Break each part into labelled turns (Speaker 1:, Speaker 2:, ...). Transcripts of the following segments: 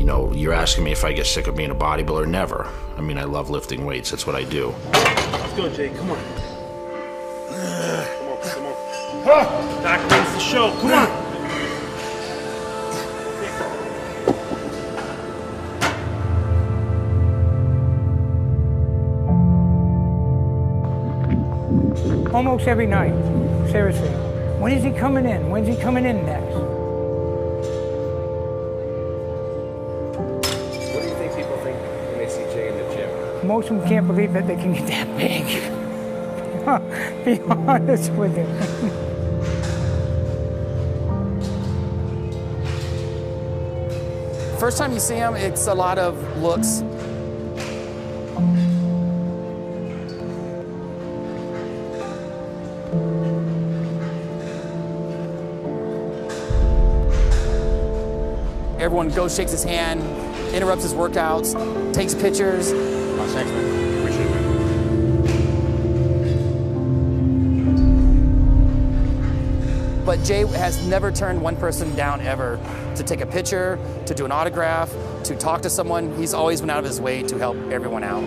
Speaker 1: You know, you're asking me if I get sick of being a bodybuilder? Never. I mean, I love lifting weights. That's what I do.
Speaker 2: Let's go, Jay. Come on. Come on. Doc wins the show. Come on.
Speaker 3: Almost every night, seriously. When is he coming in? When's he coming in next?
Speaker 4: What do you think people think when they see Jay in the gym?
Speaker 3: Most of them can't believe that they can get that big. Be honest with you.
Speaker 5: First time you see him, it's a lot of looks. Everyone goes, shakes his hand, interrupts his workouts, takes pictures.
Speaker 4: Oh, thanks, man. Appreciate it.
Speaker 5: But Jay has never turned one person down ever to take a picture, to do an autograph, to talk to someone. He's always went out of his way to help everyone out.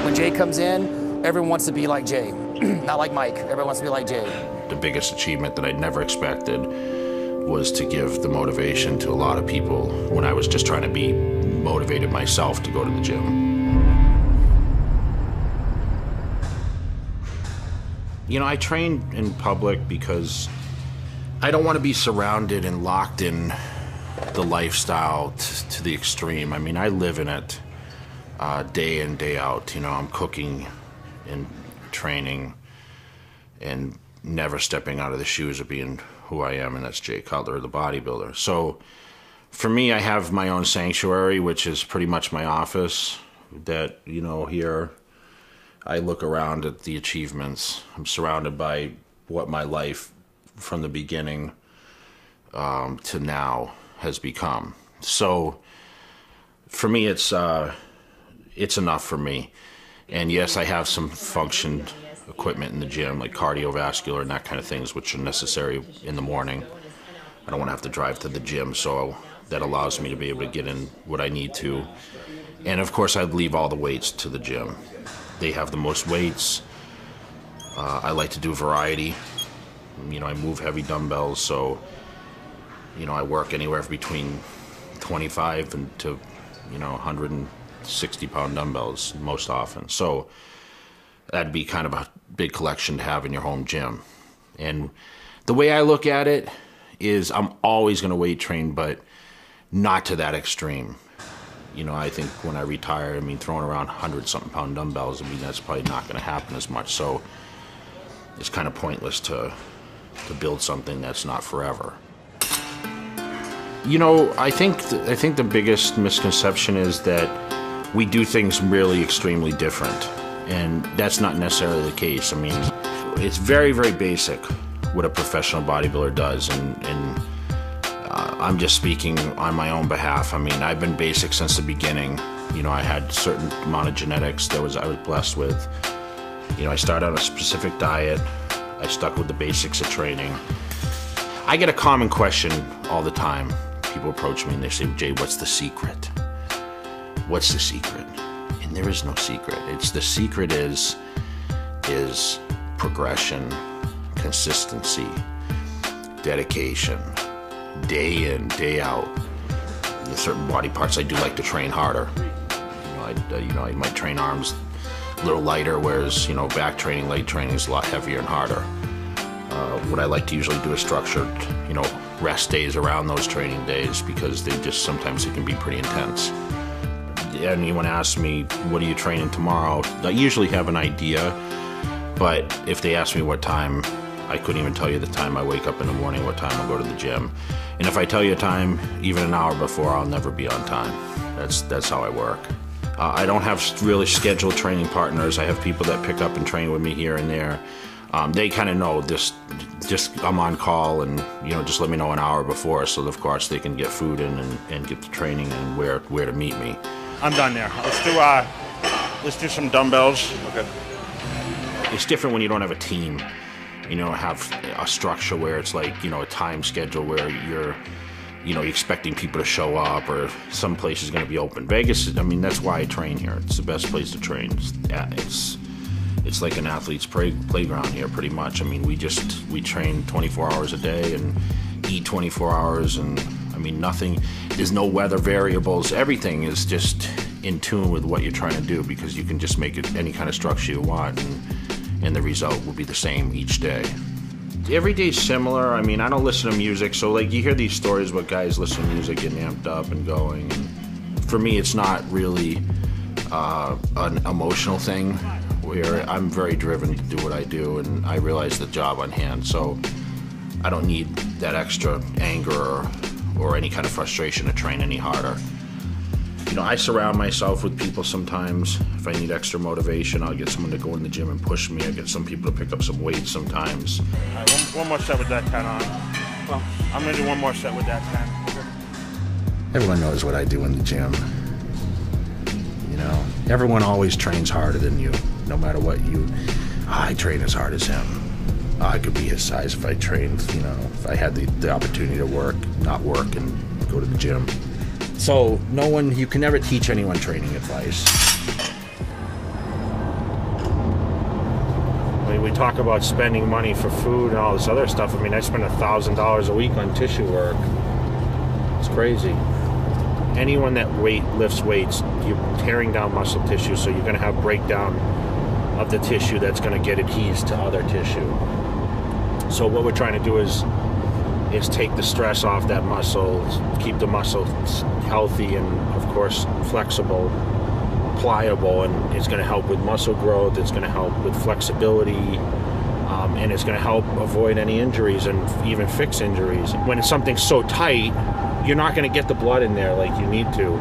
Speaker 5: When Jay comes in, everyone wants to be like Jay. Not like Mike. Everyone wants to be like Jay.
Speaker 1: The biggest achievement that I never expected was to give the motivation to a lot of people when I was just trying to be motivated myself to go to the gym. You know, I train in public because I don't want to be surrounded and locked in the lifestyle to the extreme. I mean, I live in it day in, day out. You know, I'm cooking and training and never stepping out of the shoes of being who I am, and that's Jay Cutler, the bodybuilder. So for me, I have my own sanctuary, which is pretty much my office that, you know, here I look around at the achievements. I'm surrounded by what my life from the beginning to now has become. So for me, it's enough for me. And yes, I have some function equipment in the gym, like cardiovascular and that kind of things, which are necessary in the morning. I don't want to have to drive to the gym, so that allows me to be able to get in what I need to. And of course, I'd leave all the weights to the gym. They have the most weights. I like to do variety. You know, I move heavy dumbbells, so, you know, I work anywhere between 25 and to, you know, 160-pound dumbbells most often. So that'd be kind of a big collection to have in your home gym. And the way I look at it is I'm always going to weight train, but not to that extreme. You know, I think when I retire, I mean, throwing around 100-something pound dumbbells, I mean, that's probably not going to happen as much. So it's kind of pointless to build something that's not forever. You know, I think the biggest misconception is that we do things really extremely different. And that's not necessarily the case. I mean, it's very, very basic what a professional bodybuilder does. And I'm just speaking on my own behalf. I mean, I've been basic since the beginning. You know, I had a certain amount of genetics that I was blessed with. You know, I started on a specific diet. I stuck with the basics of training. I get a common question all the time. People approach me and they say, Jay, what's the secret? What's the secret? And there is no secret. The secret is progression, consistency, dedication, day in, day out. There's certain body parts I do like to train harder. You know, I might train arms a little lighter, whereas, you know, back training, leg training is a lot heavier and harder. What I like to usually do is structured, you know, rest days around those training days because sometimes they can be pretty intense. Anyone asks me, what are you training tomorrow? I usually have an idea, but if they ask me what time, I couldn't even tell you the time I wake up in the morning, what time I'll go to the gym. And if I tell you a time, even an hour before, I'll never be on time. That's how I work. I don't have really scheduled training partners. I have people that pick up and train with me here and there. They kind of know just I'm on call and, you know, just let me know an hour before so of course they can get food in and get the training and where to meet me.
Speaker 2: I'm done there. Let's do some dumbbells. Okay.
Speaker 1: It's different when you don't have a team. you know, have a structure where it's like, you know, a time schedule where you're expecting people to show up, or some place is going to be open. Vegas, I mean, that's why I train here. It's the best place to train. It's like an athlete's playground here, pretty much. I mean, we train 24 hours a day and eat 24 hours, and I mean, there's no weather variables. Everything is just in tune with what you're trying to do, because you can just make it any kind of structure you want, and the result will be the same each day. Every day's similar. I mean, I don't listen to music, so like you hear these stories about guys listening to music, getting amped up and going. And for me, it's not really an emotional thing, where I'm very driven to do what I do, and I realize the job on hand, so I don't need that extra anger or any kind of frustration to train any harder. You know, I surround myself with people sometimes. If I need extra motivation, I'll get someone to go in the gym and push me. I get some people to pick up some weights sometimes.
Speaker 2: All right, one more set with that 10 on. Well, I'm gonna do one more set with that 10.
Speaker 1: Everyone knows what I do in the gym. You know, everyone always trains harder than you, no matter what I train as hard as him. I could be his size if I trained, you know, if I had the opportunity to not work and go to the gym. So you can never teach anyone training advice.
Speaker 2: I mean, we talk about spending money for food and all this other stuff. I mean, I spend $1,000 a week on tissue work. It's crazy. Anyone that lifts weights, you're tearing down muscle tissue, so you're going to have breakdown of the tissue that's going to get adhesed to other tissue. So what we're trying to do is take the stress off that muscle, keep the muscle healthy and, of course, flexible, pliable, and it's going to help with muscle growth, it's going to help with flexibility, and it's going to help avoid any injuries and even fix injuries. When something's so tight, you're not going to get the blood in there like you need to.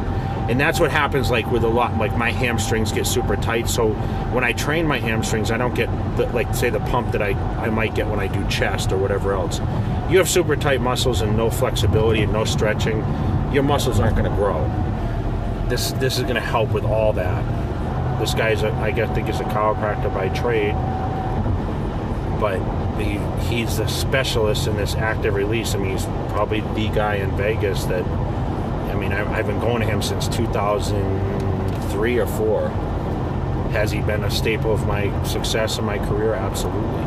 Speaker 2: And that's what happens, like with a lot, like my hamstrings get super tight. So when I train my hamstrings, I don't get the pump that I might get when I do chest or whatever else. You have super tight muscles and no flexibility and no stretching, your muscles aren't going to grow. This is going to help with all that. This guy's I think he's a chiropractor by trade, but he's a specialist in this active release. I mean, he's probably the guy in Vegas that, I mean, I've been going to him since 2003 or 4. Has he been a staple of my success in my career? Absolutely.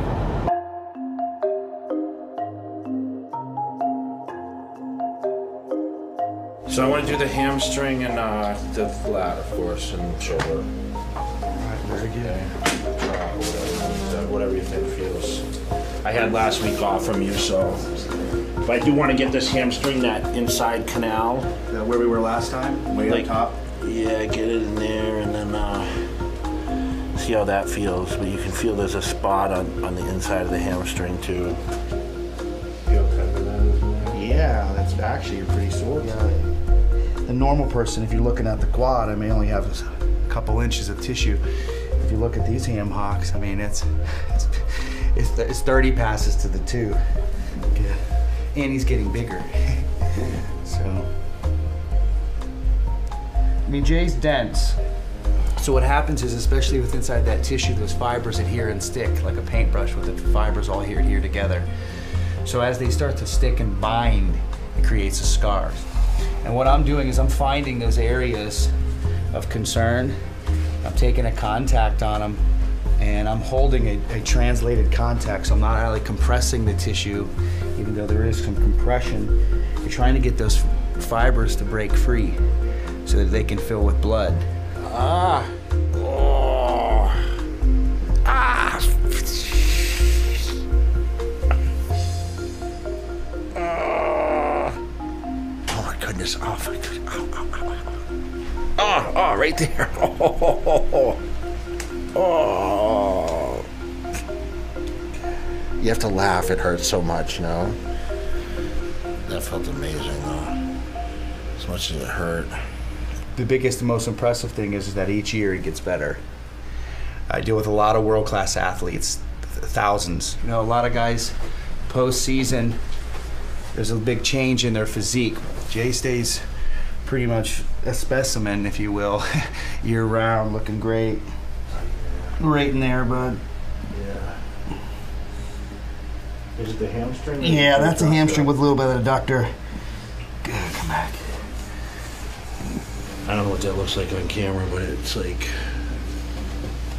Speaker 2: So I want to do the hamstring and the flat, of course, and shoulder.
Speaker 6: All right, very good.
Speaker 1: Whatever you think feels. I had last week off from you, so. But I do want to get this hamstring, that inside canal.
Speaker 6: Where we were last time, way up top?
Speaker 1: Yeah, get it in there and then see how that feels. But you can feel there's a spot on the inside of the hamstring too. Feel kind of that?
Speaker 6: Yeah, that's actually you're pretty sore. Yeah. The normal person, if you're looking at the quad, I may only have a couple inches of tissue. If you look at these ham hocks, I mean, it's 30 passes to the 2. Yeah. And he's getting bigger. So, I mean, Jay's dense. So what happens is, especially with inside that tissue, those fibers adhere and stick like a paintbrush with the fibers all here together. So as they start to stick and bind, it creates a scar. And what I'm doing is I'm finding those areas of concern. I'm taking a contact on them, and I'm holding a translated contact, so I'm not really compressing the tissue, even though there is some compression. You're trying to get those fibers to break free so that they can fill with blood.
Speaker 1: Ah. Oh. Ah. Oh my goodness. Oh my goodness. Oh, right there. Oh. You have to laugh, it hurts so much, you know? That felt amazing, though. As much as it hurt.
Speaker 6: The biggest and most impressive thing is that each year it gets better. I deal with a lot of world-class athletes, thousands. You know, a lot of guys post-season, there's a big change in their physique. Jay stays pretty much a specimen, if you will, year-round, looking great. Right in there, bud.
Speaker 1: Yeah.
Speaker 2: Is it the hamstring?
Speaker 6: Yeah, that's a hamstring with a little bit of adductor. Good, come back.
Speaker 2: I don't know what that looks like on camera, but it's like...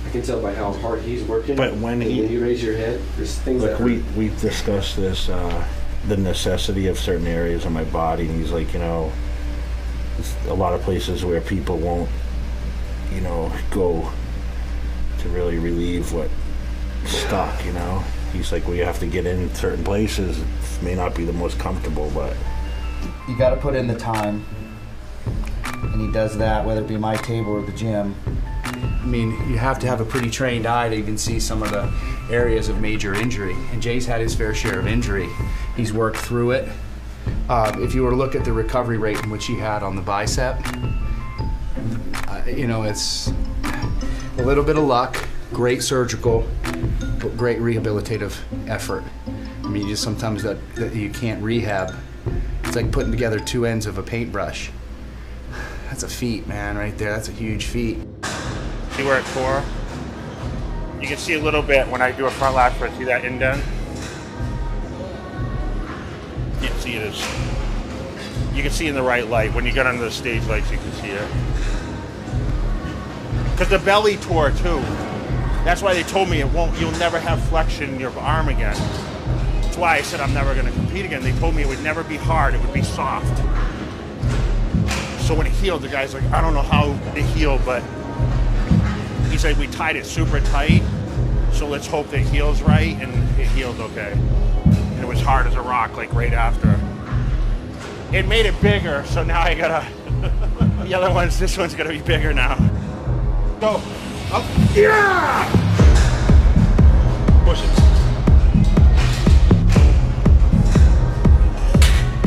Speaker 4: I can tell by how hard he's working.
Speaker 2: But when
Speaker 4: you raise your head, there's things
Speaker 2: like
Speaker 4: that hurt.
Speaker 2: we've discussed this, the necessity of certain areas of my body, and he's like, you know, a lot of places where people won't, you know, go to really relieve what stuck, you know. He's like, well, you have to get in certain places. It may not be the most comfortable, but
Speaker 6: You got to put in the time, and he does that, whether it be my table or the gym. I mean, you have to have a pretty trained eye to even see some of the areas of major injury. And Jay's had his fair share of injury. He's worked through it. If you were to look at the recovery rate in which he had on the bicep, you know, it's a little bit of luck, great surgical, but great rehabilitative effort. I mean, just sometimes that you can't rehab. It's like putting together two ends of a paintbrush. That's a feat, man, right there. That's a huge feat.
Speaker 2: see where it tore? You can see a little bit when I do a front lat for it. See that indent? You can't see it as... You can see in the right light. When you get under the stage lights, you can see it. Because the belly tore too. That's why they told me you'll never have flexion in your arm again. That's why I said I'm never going to compete again. They told me it would never be hard, it would be soft. So when it healed, the guy's like, I don't know how it healed, but he said we tied it super tight, so let's hope that it heals right, and it healed okay. And it was hard as a rock, like right after. It made it bigger, so now I gotta, the other ones, this one's gonna be bigger now. Go, up, yeah! Push it.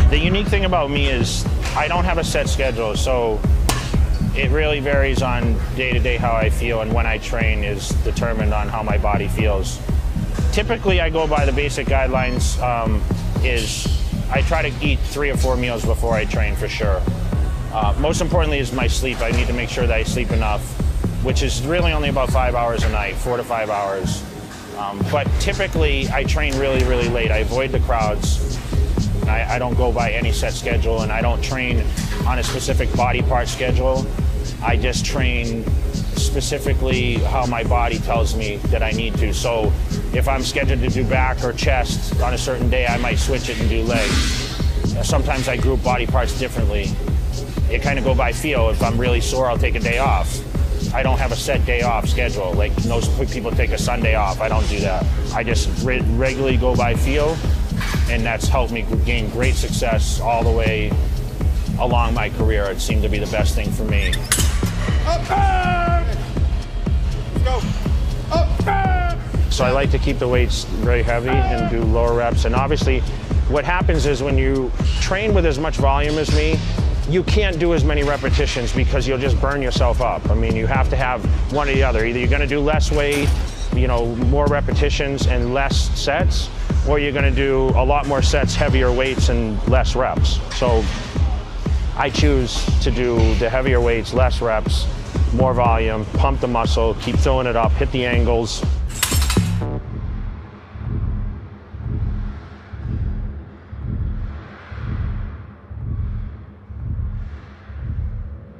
Speaker 2: The unique thing about me is I don't have a set schedule, so it really varies on day to day how I feel, and when I train is determined on how my body feels. Typically, I go by the basic guidelines is I try to eat 3 or 4 meals before I train for sure. Most importantly is my sleep. I need to make sure that I sleep enough, which is really only about 5 hours a night, 4 to 5 hours. But typically, I train really, really late. I avoid the crowds. I don't go by any set schedule, and I don't train on a specific body part schedule. I just train specifically how my body tells me that I need to. So if I'm scheduled to do back or chest on a certain day, I might switch it and do legs. Sometimes I group body parts differently. It kind of go by feel. If I'm really sore, I'll take a day off. I don't have a set day off schedule. Like most people take a Sunday off. I don't do that. I just regularly go by feel, and that's helped me gain great success all the way along my career. It seemed to be the best thing for me. Up, back! Let's go. Up, back! So I like to keep the weights very heavy and do lower reps. And obviously, what happens is when you train with as much volume as me, you can't do as many repetitions because you'll just burn yourself up. I mean, you have to have one or the other. Either you're gonna do less weight, you know, more repetitions and less sets, or you're gonna do a lot more sets, heavier weights and less reps. So I choose to do the heavier weights, less reps, more volume, pump the muscle, keep filling it up, hit the angles.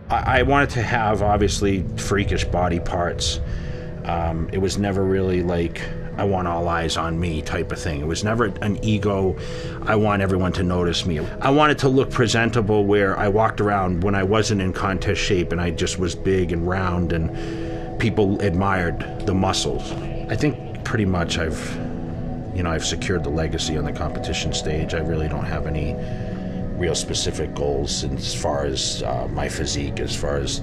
Speaker 2: I wanted to have, obviously, freakish body parts. It was never really like, I want all eyes on me type of thing. It was never an ego, I want everyone to notice me. I wanted to look presentable where I walked around when I wasn't in contest shape and I just was big and round and people admired the muscles. I think pretty much I've secured the legacy on the competition stage. I really don't have any real specific goals as far as my physique, as far as,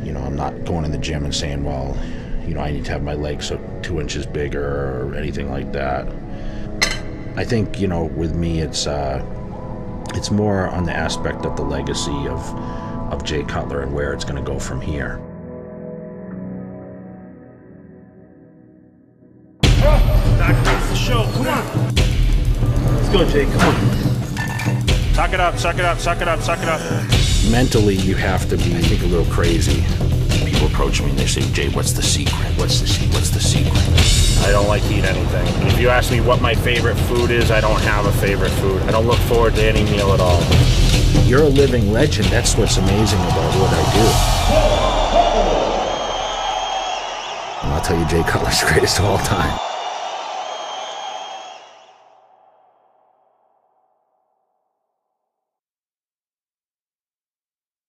Speaker 2: you know, I'm not going in the gym and saying, well, you know, I need to have my legs 2 inches bigger or anything like that. I think, you know, with me, it's more on the aspect of the legacy of Jay Cutler and where it's going to go from here. That creates the show. Come on. Let's go, Jay. Come on. Suck it up, suck it up, suck it up, suck it up. Mentally, you have to be, I think, a little crazy. People
Speaker 1: approach me and they say, Jay, what's the secret? What's the secret?
Speaker 2: I don't like to eat anything. If you ask me what my favorite food is, I don't have a favorite food. I don't look forward to any meal at all.
Speaker 1: You're a living legend. That's what's amazing about what I do. And I'll tell you, Jay Cutler's the greatest of all time.